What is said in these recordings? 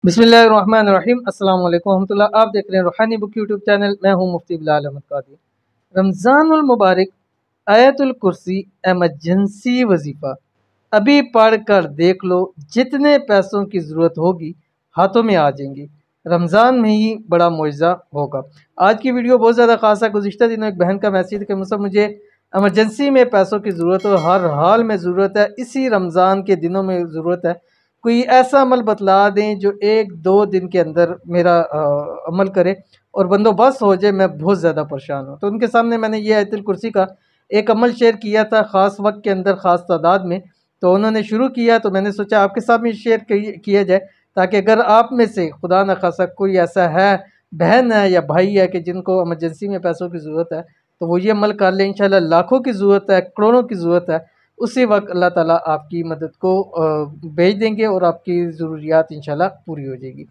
बिस्मिल्लाहिर्रहमानिर्रहीम। अस्सलाम वालेकुम रहमतुल्लाह। आप देख रहे हैं रूहानी बुक यूट्यूब चैनल। मैं हूं मुफ्ती बिलाल अहमद कादी। रमज़ानुल मुबारक आयतुल कुर्सी एमरजेंसी वजीफ़ा अभी पढ़ कर देख लो, जितने पैसों की ज़रूरत होगी हाथों में आ जाएंगी। रमज़ान में ही बड़ा मुआज़ा होगा। आज की वीडियो बहुत ज़्यादा ख़ास है। गुज़िश्ता दिनों एक बहन का मैसेज कि मुझसे मुझे एमरजेंसी में पैसों की ज़रूरत है, हर हाल में ज़रूरत है, इसी रमज़ान के दिनों में ज़रूरत है। कोई ऐसा अमल बतला दें जो 1-2 दिन के अंदर मेरा अमल करे और बंदोबस्त हो जाए। मैं बहुत ज़्यादा परेशान हूँ। तो उनके सामने मैंने ये आयतुल कुर्सी का एक अमल शेयर किया था, ख़ास वक्त के अंदर ख़ास तादाद में। तो उन्होंने शुरू किया तो मैंने सोचा आपके साथ भी शेयर किया जाए, ताकि अगर आप में से खुदा न खासा कोई ऐसा है, बहन है या भाई है कि जिनको इमरजेंसी में पैसों की ज़रूरत है, तो वो ये अमल कर लें। इंशाल्लाह लाखों की ज़रूरत है, करोड़ों की ज़रूरत है, उसी वक्त अल्लाह ताला आपकी मदद को भेज देंगे और आपकी ज़रूरियात इंशाल्लाह पूरी हो जाएगी।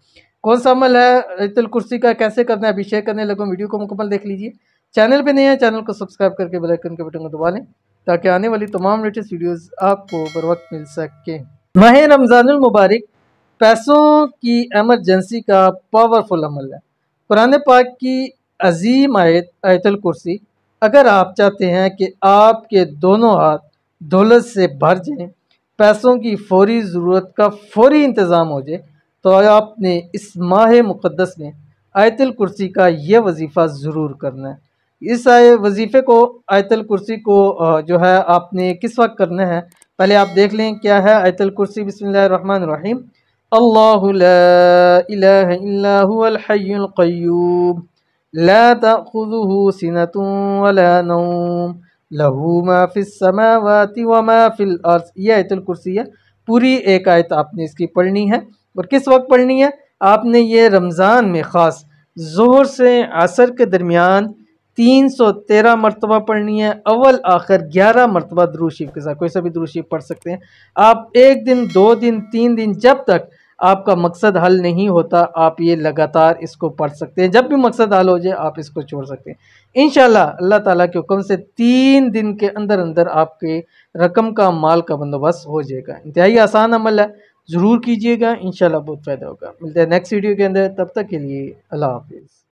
कौन सा अमल है आयतुल कुर्सी का, कैसे करना है, अभी शेयर करने लगूँ। वीडियो को मुकम्मल देख लीजिए। चैनल पे नए हैं, चैनल को सब्सक्राइब करके बेल आइकन के बटन को दबा लें, ताकि आने वाली तमाम लेटेस्ट वीडियोस आपको बर वक्त मिल सके। माह रमज़ानुल मुबारक पैसों की एमरजेंसी का पावरफुल अमल है। कुरान पाक की अजीम आयत आयतुल कुर्सी, अगर आप चाहते हैं कि आपके दोनों हाथ दौलत से भर जाएं, पैसों की फौरी ज़रूरत का फौरी इंतज़ाम हो जाए, तो आपने इस माह मुक़द्दस में आयतुल कुर्सी का यह वजीफ़ा ज़रूर करना है। इस वजीफ़े को, आयतुल कुर्सी को जो है आपने किस वक्त करना है, पहले आप देख लें क्या है आयतुल कुर्सी। बिस्मिल्लाहिर्रहमानिर्रहीम। अल्लाहु ला इलाहा इल्ला हुवल हय्युल क़य्यूम ला तअख़ुज़ुहु सिनतुन वला नौम लहू मा फिस समावाति व मा फिल अर्ज़। ये आयतुल कुर्सी है। पूरी एक आयत आपने इसकी पढ़नी है। और किस वक्त पढ़नी है? आपने ये रमज़ान में ख़ास ज़ोहर से असर के दरमियान 313 मरतबा पढ़नी है। अव्वल आखिर 11 मरतबा दुरूद शरीफ के साथ, कोई सा भी दुरूद शरीफ पढ़ सकते हैं आप। 1 दिन, 2 दिन, 3 दिन, जब तक आपका मकसद हल नहीं होता आप ये लगातार इसको पढ़ सकते हैं। जब भी मकसद हल हो जाए आप इसको छोड़ सकते हैं। इंशाल्लाह अल्लाह ताला के हुक्म से 3 दिन के अंदर अंदर आपके रकम का, माल का बंदोबस्त हो जाएगा। इंतहाई आसान अमल है, ज़रूर कीजिएगा, इंशाल्लाह बहुत फ़ायदा होगा। मिलते हैं नेक्स्ट वीडियो के अंदर, तब तक के लिए अल्लाह हाफिज़।